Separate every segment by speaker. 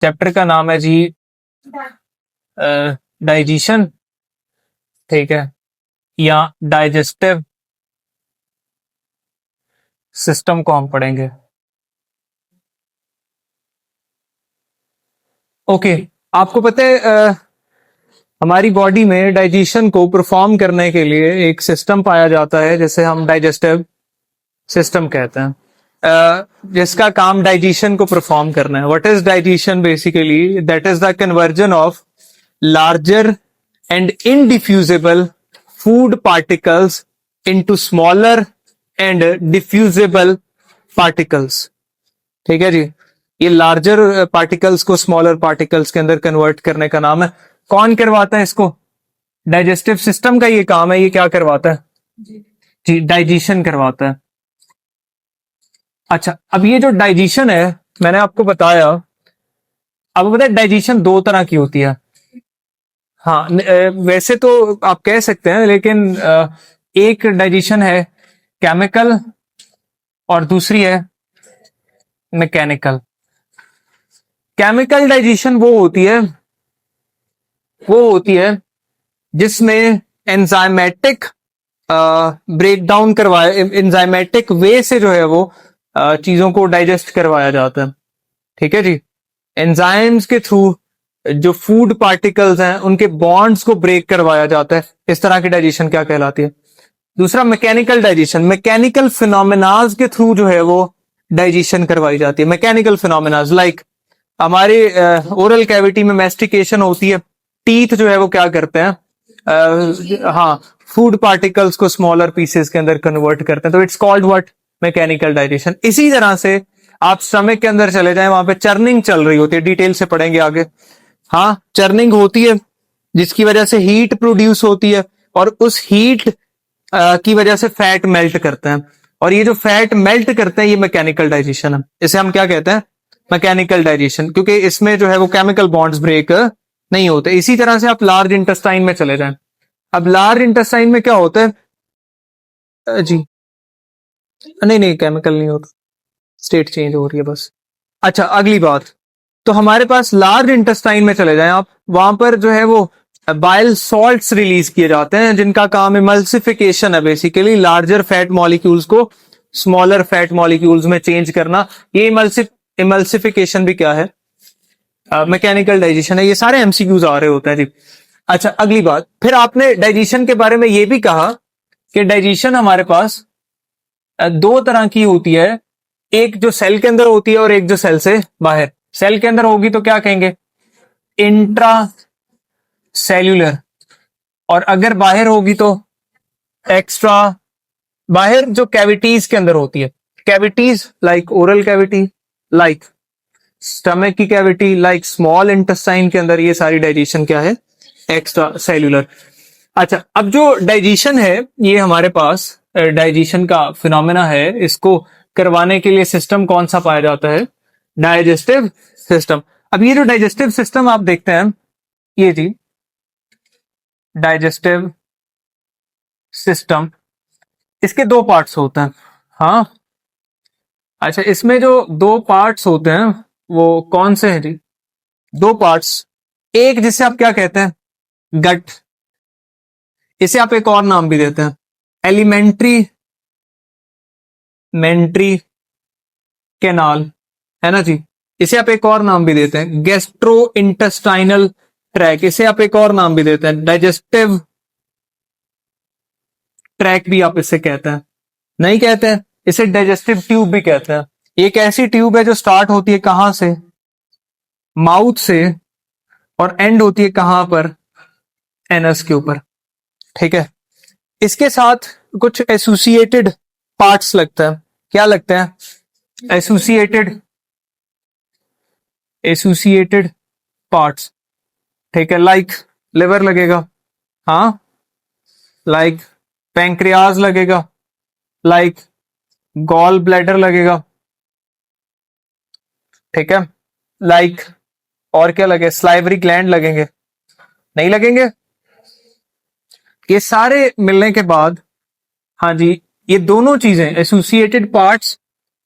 Speaker 1: Chapter का नाम है जी डाइजेशन, ठीक है, या डाइजेस्टिव सिस्टम को हम पढ़ेंगे। ओके, आपको पता है हमारी बॉडी में डाइजेशन को परफॉर्म करने के लिए एक सिस्टम पाया जाता है जिसे हम डाइजेस्टिव सिस्टम कहते हैं, जिसका काम डाइजेशन को परफॉर्म करना है। What is digestion? Basically that is the conversion of larger and indiffusible food particles into smaller and diffusible particles. ठीक है जी, ये लार्जर पार्टिकल्स को स्मॉलर पार्टिकल्स के अंदर कन्वर्ट करने का नाम है। कौन करवाता है इसको? डाइजेस्टिव सिस्टम का ये काम है। ये क्या करवाता है जी? डाइजेशन करवाता है। अच्छा, अब ये जो डाइजेशन है मैंने आपको बताया, अब पता है डाइजेशन दो तरह की होती है। हाँ, वैसे तो आप कह सकते हैं, लेकिन एक डाइजेशन है केमिकल और दूसरी है मैकेनिकल। केमिकल डाइजेशन वो होती है जिसमें एंजाइमेटिक ब्रेकडाउन करवाया, एंजाइमेटिक वे से जो है वो चीजों को डाइजेस्ट करवाया जाता है। ठीक है जी, एंजाइम्स के थ्रू जो फूड पार्टिकल्स हैं उनके बॉन्ड्स को ब्रेक करवाया जाता है। इस तरह की डाइजेशन क्या कहलाती है? दूसरा मैकेनिकल डाइजेशन, मैकेनिकल फिनोमेनाज के थ्रू जो है वो डाइजेशन करवाई जाती है। मैकेनिकल फिनोमेनाज लाइक हमारे ओरल कैविटी में मैस्टिकेशन होती है, टीथ जो है वो क्या करते हैं, हाँ, फूड पार्टिकल्स को स्मॉलर पीसेस के अंदर कन्वर्ट करते हैं। तो it's called what? Mechanical digestion. इसी तरह से आप स्टमक के अंदर चले जाएं, वहां पे चर्निंग चल रही होती है, डिटेल से पढ़ेंगे आगे। हाँ, चर्निंग होती है जिसकी वजह से हीट प्रोड्यूस होती है और उस हीट की वजह से फैट मेल्ट करते हैं, और ये जो फैट मेल्ट करते हैं ये मैकेनिकल डाइजेशन है। इसे हम क्या कहते हैं? मैकेनिकल डाइजेशन, क्योंकि इसमें जो है वो केमिकल बॉन्ड्स ब्रेक नहीं होते। इसी तरह से आप लार्ज इंटेस्टाइन में चले जाएं। अब लार्ज इंटेस्टाइन में क्या होता है जी? नहीं, केमिकल नहीं होता, स्टेट चेंज हो रही है बस। अच्छा, अगली बात, तो हमारे पास लार्ज इंटेस्टाइन में चले जाएं आप, वहां पर जो है वो बाइल सॉल्ट्स रिलीज किए जाते हैं जिनका काम इमल्सिफिकेशन है, बेसिकली लार्जर फैट मॉलिक्यूल्स को स्मॉलर फैट मॉलिक्यूल्स में चेंज करना। ये इमल्सिफिकेशन भी क्या है? मैकेनिकल डाइजेशन है। ये सारे एमसीक्यूज आ रहे होते हैं जी। अच्छा, अगली बात, फिर आपने डाइजेशन के बारे में ये भी कहा कि डाइजेशन हमारे पास दो तरह की होती है, एक जो सेल के अंदर होती है और एक जो सेल से बाहर। सेल के अंदर होगी तो क्या कहेंगे? इंट्रा सेल्यूलर, और अगर बाहर होगी तो एक्स्ट्रा। बाहर जो कैविटीज के अंदर होती है, cavities like oral cavity, like stomach की कैविटी, लाइक स्मॉल इंटेस्टाइन के अंदर, ये सारी डाइजेशन क्या है? Extra cellular. अच्छा, अब जो डाइजेशन है ये हमारे पास डाइजेशन का फिनोमेना है, इसको करवाने के लिए सिस्टम कौन सा पाया जाता है? Digestive system. अब ये जो डाइजेस्टिव सिस्टम आप देखते हैं, ये जी डाइजेस्टिव सिस्टम, इसके दो पार्ट्स होते हैं। हाँ, अच्छा, इसमें जो दो पार्ट्स होते हैं वो कौन से हैं जी? दो पार्ट्स, एक जिसे आप क्या कहते हैं? गट। इसे आप एक और नाम भी देते हैं, एलिमेंट्री मेंट्री कैनाल, है ना जी। इसे आप एक और नाम भी देते हैं गैस्ट्रो इंटेस्टाइनल ट्रैक। इसे आप एक और नाम भी देते हैं डाइजेस्टिव ट्रैक भी आप इसे कहते हैं। नहीं कहते हैं, इसे डाइजेस्टिव ट्यूब भी कहते हैं। ये एक ऐसी ट्यूब है जो स्टार्ट होती है कहां से? माउथ से, और एंड होती है कहां पर? एनस के ऊपर। ठीक है, इसके साथ कुछ एसोसिएटेड पार्ट्स लगता है। क्या लगता है? Associated parts. ठीक है, लाइक लिवर लगेगा, हाँ, लाइक पैंक्रियाज लगेगा, लाइक गॉल ब्लैडर लगेगा। ठीक है, लाइक और क्या लगे? स्लाइवरी ग्लैंड लगेंगे? नहीं लगेंगे। ये सारे मिलने के बाद, हाँ जी, ये दोनों चीजें एसोसिएटेड पार्ट्स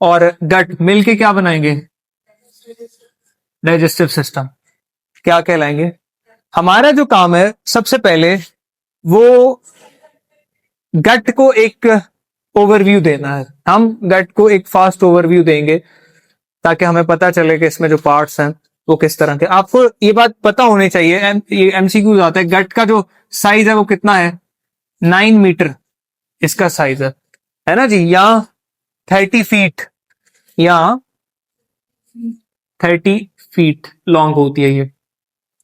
Speaker 1: और गट मिलके क्या बनाएंगे? डाइजेस्टिव सिस्टम क्या कहलाएंगे? हमारा जो काम है सबसे पहले वो गट को एक ओवरव्यू देना है। हम गट को एक फास्ट ओवरव्यू देंगे ताकि हमें पता चले कि इसमें जो पार्ट्स हैं वो किस तरह के। आपको ये बात पता होनी चाहिए, ये एमसीक्यूज आता है, गट का जो साइज है वो कितना है? 9 मीटर इसका साइज है ना जी। यहाँ 30 फीट, यहाँ 30 फीट लॉन्ग होती है ये।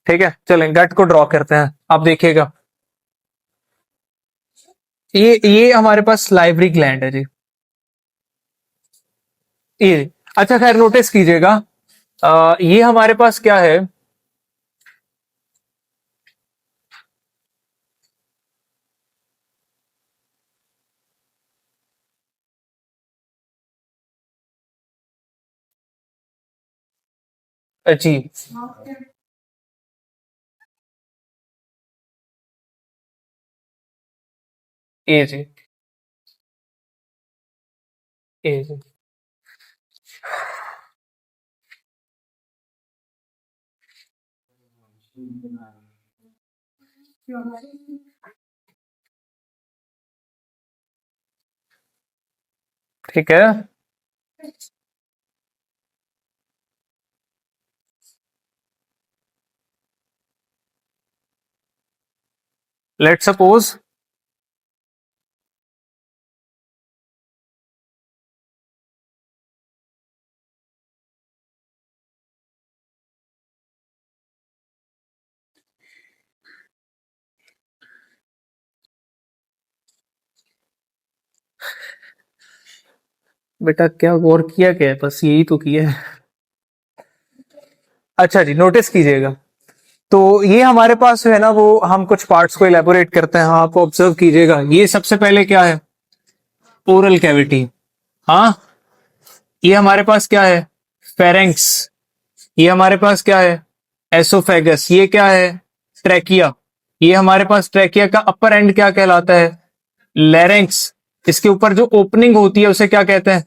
Speaker 1: ठीक है, चलें गट को ड्रॉ करते हैं। आप देखिएगा ये हमारे पास लाइवरी ग्लैंड है जी। ये अच्छा, खैर नोटिस कीजिएगा ये हमारे पास क्या है? जी ये जी ये जी ठीक है। लेट सपोज बेटा क्या गौर किया, क्या है? बस यही तो किया है। अच्छा जी, नोटिस कीजिएगा तो ये हमारे पास जो है ना वो हम कुछ पार्ट्स को इलेबोरेट करते हैं। हाँ, आप ऑब्जर्व कीजिएगा, ये सबसे पहले क्या है? Oral cavity. हाँ, ये हमारे पास क्या है? फेरेंक्स। ये हमारे पास क्या है? एसोफेगस। ये क्या है? ट्रैकिया। ये हमारे पास ट्रैकिया का अपर एंड क्या कहलाता है? लैरिंक्स। इसके ऊपर जो ओपनिंग होती है उसे क्या कहते हैं?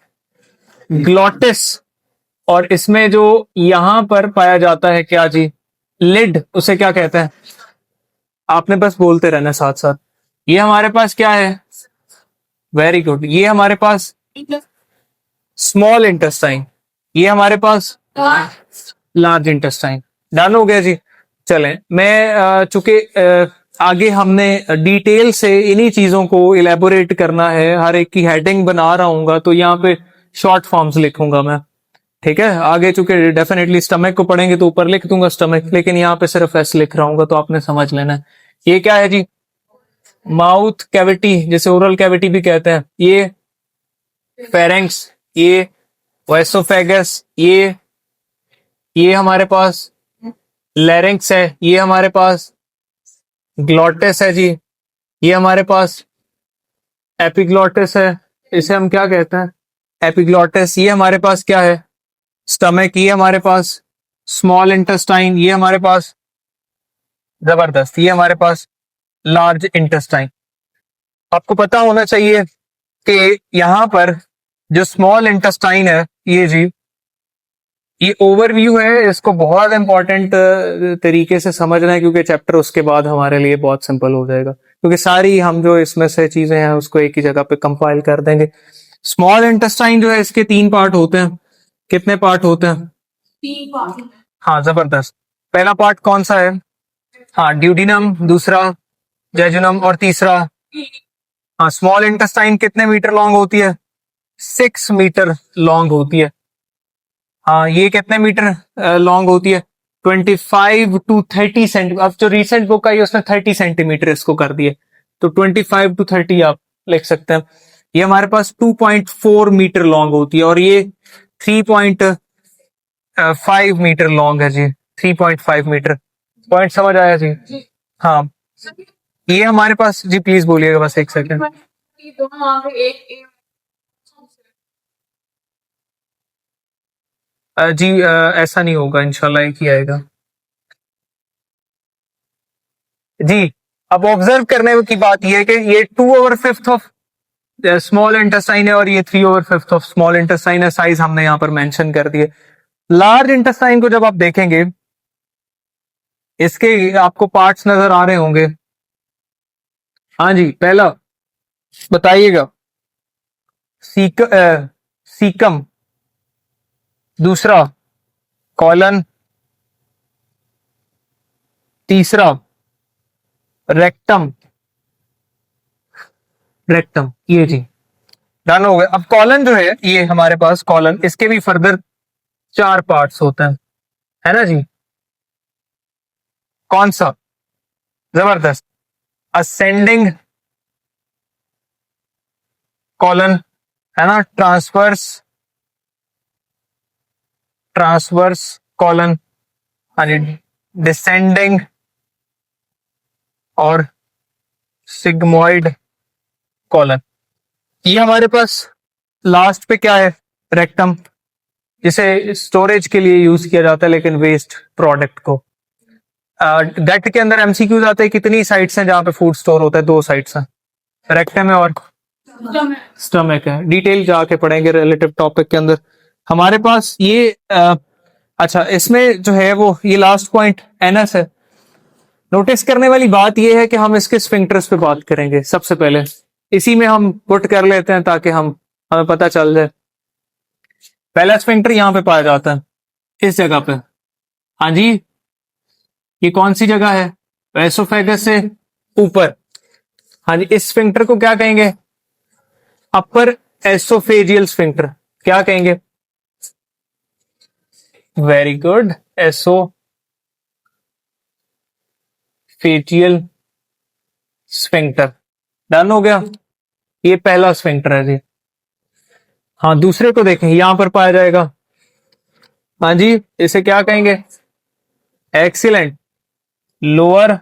Speaker 1: ग्लॉटिस। और इसमें जो यहां पर पाया जाता है क्या जी? लिड, उसे क्या कहते हैं? आपने बस बोलते रहना साथ साथ। ये हमारे पास क्या है? वेरी गुड, ये हमारे पास स्मॉल इंटेस्टाइन। ये हमारे पास लार्ज इंटेस्टाइन। डन हो गया जी। चलें, मैं चूंकि आगे हमने डिटेल से इन्हीं चीजों को इलेबोरेट करना है, हर एक की हेडिंग बना रहा हूँ, तो यहाँ पे शॉर्ट फॉर्म्स लिखूंगा मैं। ठीक है, आगे चूंकि डेफिनेटली स्टमक को पढ़ेंगे तो ऊपर लिख दूंगा स्टमक, लेकिन यहाँ पे सिर्फ एस लिख रहा हूँ तो आपने समझ लेना है। ये क्या है जी? माउथ कैविटी, जिसे ओरल कैविटी भी कहते हैं। ये फेरेंक्स, ये वेसोफेगस, ये हमारे पास लैरिंक्स है, ये हमारे पास ग्लॉटिस है जी, ये हमारे पास एपिग्लॉटिस है, इसे हम क्या कहते हैं? एपिग्लॉटिस। ये हमारे पास क्या है? स्टमक। ये हमारे पास स्मॉल इंटेस्टाइन। ये हमारे पास जबरदस्त, ये हमारे पास लार्ज इंटेस्टाइन। आपको पता होना चाहिए कि यहां पर जो स्मॉल इंटेस्टाइन है ये जी, ये ओवरव्यू है, इसको बहुत इंपॉर्टेंट तरीके से समझना है क्योंकि चैप्टर उसके बाद हमारे लिए बहुत सिंपल हो जाएगा, क्योंकि सारी हम जो इसमें से चीजें हैं उसको एक ही जगह पे कंपाइल कर देंगे। स्मॉल इंटेस्टाइन जो है इसके 3 पार्ट होते हैं। कितने पार्ट होते हैं? 3 पार्ट। हाँ, जबरदस्त। पहला पार्ट कौन सा है? हाँ, ड्यूडिनम, दूसरा जेजुनम, और तीसरा हाँ स्मॉल इंटेस्टाइन। कितने मीटर लॉन्ग होती है? 6 मीटर लॉन्ग होती है। हाँ, ये कितने मीटर लॉन्ग होती है? 25 टू 30 सेंटीमीटर। अब जो रिसेंट बुक आई उसने 30 सेंटीमीटर इसको कर दिए, तो 25 टू 30 आप लिख सकते हैं। ये हमारे पास 2.4 मीटर लॉन्ग होती है, और ये 3.5 मीटर लॉन्ग है जी। 3.5 मीटर। पॉइंट समझ आया जी? हाँ, ये हमारे पास जी, प्लीज बोलिएगा बस एक सेकंड। जी ऐसा नहीं होगा, इंशाल्लाह एक ही आएगा जी। अब ऑब्जर्व करने की बात यह है कि ये 2/5 ऑफ स्मॉल इंटेस्टाइन है और ये 3/5 ऑफ स्मॉल इंटेस्टाइन है। साइज हमने यहाँ पर मेंशन कर दिए। लार्ज इंटेस्टाइन को जब आप देखेंगे, इसके आपको पार्ट्स नजर आ रहे होंगे। हाँ जी, पहला बताइएगा, सीकम, दूसरा कॉलन, तीसरा रेक्टम। रेक्टम, ये जी डन हो गया। अब कॉलन जो है, ये हमारे पास कॉलन, इसके भी फर्दर 4 पार्ट्स होते हैं, है ना जी। कौन सा? जबरदस्त, असेंडिंग कॉलन, है ना, ट्रांसवर्स, ट्रांसवर्स कॉलन, डिसेंडिंग और सिग्मोइड कॉलन। ये हमारे पास लास्ट पे क्या है? रेक्टम, जिसे स्टोरेज के लिए यूज किया जाता है, लेकिन वेस्ट प्रोडक्ट को। गट के अंदर एमसीक्यूज आते हैं, कितनी साइट्स हैं जहां पे फूड स्टोर होता है? 2 साइट्स हैं, रेक्टम है और स्टमक है। डिटेल जाके पढ़ेंगे रिलेटिव टॉपिक के अंदर। हमारे पास ये अच्छा, इसमें जो है वो ये लास्ट पॉइंट एनस है। नोटिस करने वाली बात ये है कि हम इसके स्फिंक्टर्स पे बात करेंगे सबसे पहले, इसी में हम पुट कर लेते हैं ताकि हमें पता चल जाए। पहला स्फिंक्टर यहां पे पाया जाता है, इस जगह पे। हाँ जी, ये कौन सी जगह है? एसोफेगस से ऊपर। हाँ जी, इस स्फिंक्टर को क्या कहेंगे? अपर एसोफेजियल स्फिंक्टर। क्या कहेंगे? Very good, oesophageal sphincter. Done हो गया, ये पहला स्फिंक्टर है जी। हाँ, दूसरे को देखें, यहां पर पाया जाएगा। हाँ जी, इसे क्या कहेंगे? Excellent, lower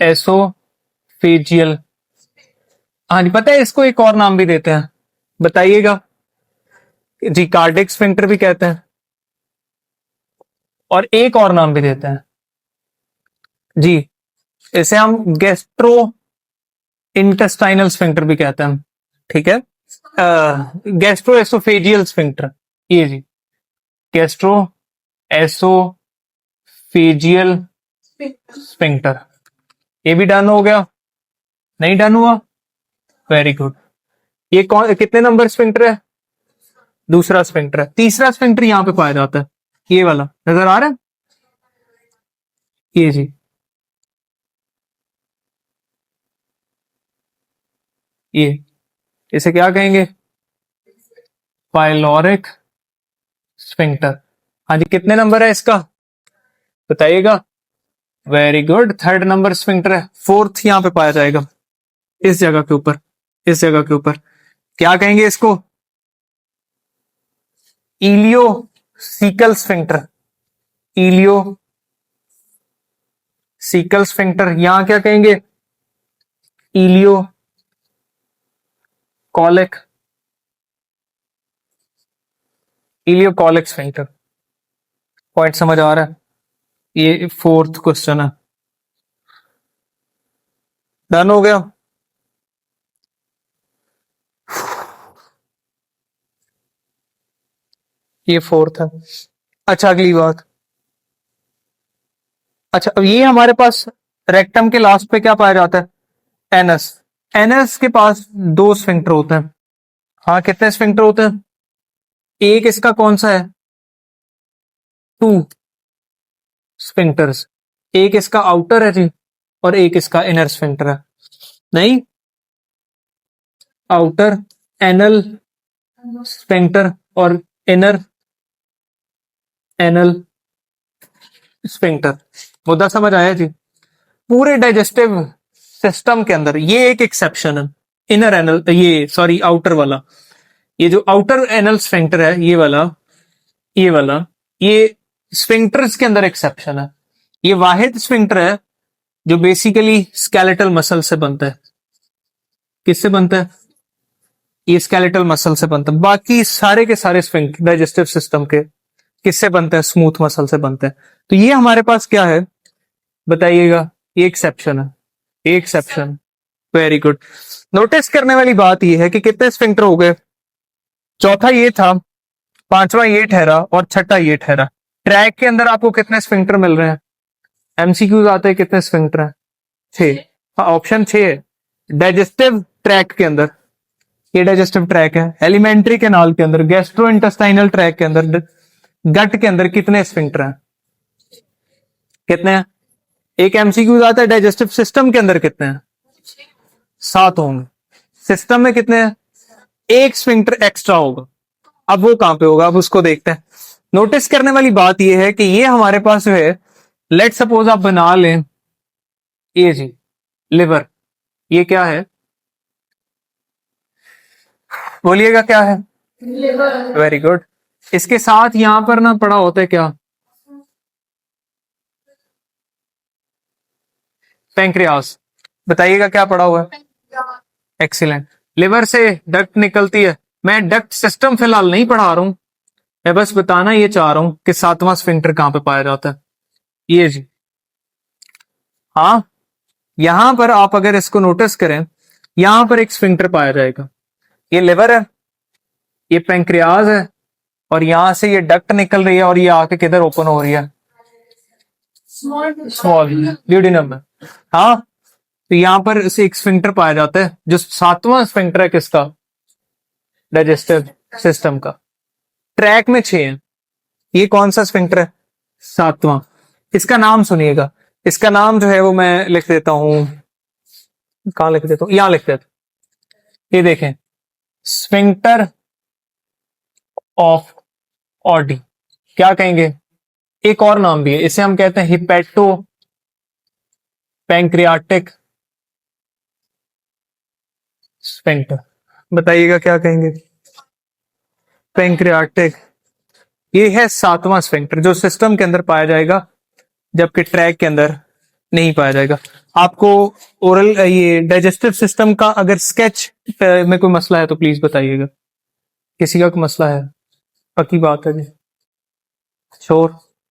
Speaker 1: oesophageal. हाँ जी, पता है इसको एक और नाम भी देते हैं, बताइएगा जी। कार्डिक स्फिंक्टर भी कहते हैं, और एक और नाम भी देते हैं जी, इसे हम गैस्ट्रो इंटेस्टाइनल स्फिंक्टर भी कहते हैं। ठीक है, गैस्ट्रो एसोफेजियल स्फिंक्टर, ये जी, गैस्ट्रो एसोफेजियल स्फिंक्टर। ये भी डन हो गया? नहीं डन हुआ? Very good. ये कौन, कितने नंबर स्फिंक्टर है? दूसरा स्फिंक्टर है। तीसरा स्फिंक्टर यहां पे पाया जाता है, ये वाला नजर आ रहा है, ये जी। ये, इसे क्या कहेंगे? Pyloric sphincter. हाँ जी, कितने नंबर है इसका? बताइएगा। Very good, 3rd number sphincter है। 4th यहां पे पाया जाएगा, इस जगह के ऊपर, इस जगह के ऊपर। क्या कहेंगे इसको? Ileocaecal sphincter. इलियोसिकल स्फिंक्टर, यहां क्या कहेंगे? इलियो कॉलिक, इलियोकॉलिक स्फिंक्टर। पॉइंट समझ आ रहा है? ये 4th क्वेश्चन है। डन हो गया? ये 4th है। अच्छा, अगली बात। अच्छा, अब ये हमारे पास रेक्टम के लास्ट पे क्या पाया जाता है? एनस। एनस के पास 2 स्फिंक्टर होते हैं। हाँ, कितने स्फिंक्टर होते हैं? एक इसका कौन सा है? 2 स्फिंक्टर्स। एक इसका आउटर है जी, और एक इसका इनर स्फिंक्टर है। नहीं, आउटर एनल स्फिंक्टर और इनर एनल स्फिंक्टर। मुद्दा समझ आया जी? पूरे डाइजेस्टिव सिस्टम के अंदर ये एक एक्सेप्शन है, इनर एनल, ये सॉरी आउटर वाला। ये जो आउटर एनल स्फिंक्टर है, ये वाला, ये वाला, ये स्फिंक्टर्स के अंदर एक्सेप्शन है। ये वाहिद स्फिंक्टर है जो बेसिकली स्केलेटल मसल से बनता है। किससे बनता है? ये स्केलेटल मसल से बनता है। बाकी सारे के सारे स्फिंक्टर डाइजेस्टिव सिस्टम के किससे बनते हैं? स्मूथ मसल से बनते हैं। तो ये हमारे पास क्या है, बताइएगा? ये एक्सेप्शन है, ये एक्सेप्शन। Very good. नोटिस करने वाली बात ये है कि कितने स्फिंक्टर हो गए? चौथा ये था पांचवा ये ठहरा और छठा ये ठहरा। ट्रैक के अंदर आपको कितने स्फिंक्टर मिल रहे हैं? एमसीक्यूज आते हैं, कितने स्फिंक्टर हैं? 6। हाँ, ऑप्शन 6 है। डाइजेस्टिव ट्रैक के अंदर, ये डाइजेस्टिव ट्रैक है। एलिमेंट्री कैनाल के अंदर, गैस्ट्रो इंटेस्टाइनल ट्रैक के अंदर, गट के अंदर कितने स्फिंक्टर हैं? कितने हैं? एक एमसीक्यूज आता है डाइजेस्टिव सिस्टम के अंदर, कितने हैं? 7 होंगे। सिस्टम में कितने हैं? एक स्फिंक्टर एक्स्ट्रा होगा। अब वो कहां पे होगा, अब उसको देखते हैं। नोटिस करने वाली बात ये है कि ये हमारे पास जो है, लेट सपोज आप बना लें ये जी लिवर, ये क्या है? बोलिएगा क्या है? लिवर। Very good. इसके साथ यहां पर ना पड़ा होता है क्या? पैंक्रियास। बताइएगा क्या पड़ा हुआ है? एक्सीलेंट। लिवर से डक्ट निकलती है। मैं डक्ट सिस्टम फिलहाल नहीं पढ़ा रहा हूं, मैं बस बताना ये चाह रहा हूं कि 7वां स्फिंक्टर कहां पे पाया जाता है। ये जी, हाँ, यहां पर आप अगर इसको नोटिस करें, यहां पर एक स्फिंक्टर पाया जाएगा। ये लिवर है, ये पैंक्रियाज है, और यहां से ये डक्ट निकल रही है और ये आके किधर ओपन हो रही है? स्मॉल ड्यूडिनम में। हाँ, तो यहां पर से एक स्फिंक्टर पाया जाता है, जो 7वां स्फिंक्टर है किसका? डाइजेस्टिव सिस्टम का। ट्रैक में 6 है, ये कौन सा स्फिंक्टर है? 7वां। इसका नाम सुनिएगा, इसका नाम जो है वो मैं लिख देता हूं, कहां लिख देता हूं, यहां लिख देता हूं। ये देखें, स्फिंक्टर ऑफ ऑडी। क्या कहेंगे? एक और नाम भी है, इसे हम कहते हैं हिपेटो पैंक्रियाटिक स्फिंक्टर। बताइएगा क्या कहेंगे? पैंक्रियाटिक। ये है 7वां स्फिंक्टर जो सिस्टम के अंदर पाया जाएगा, जबकि ट्रैक के अंदर नहीं पाया जाएगा। आपको ओरल ये डाइजेस्टिव सिस्टम का अगर स्केच में कोई मसला है तो प्लीज बताइएगा। किसी का कोई मसला है? पक्की बात है जी, श्योर।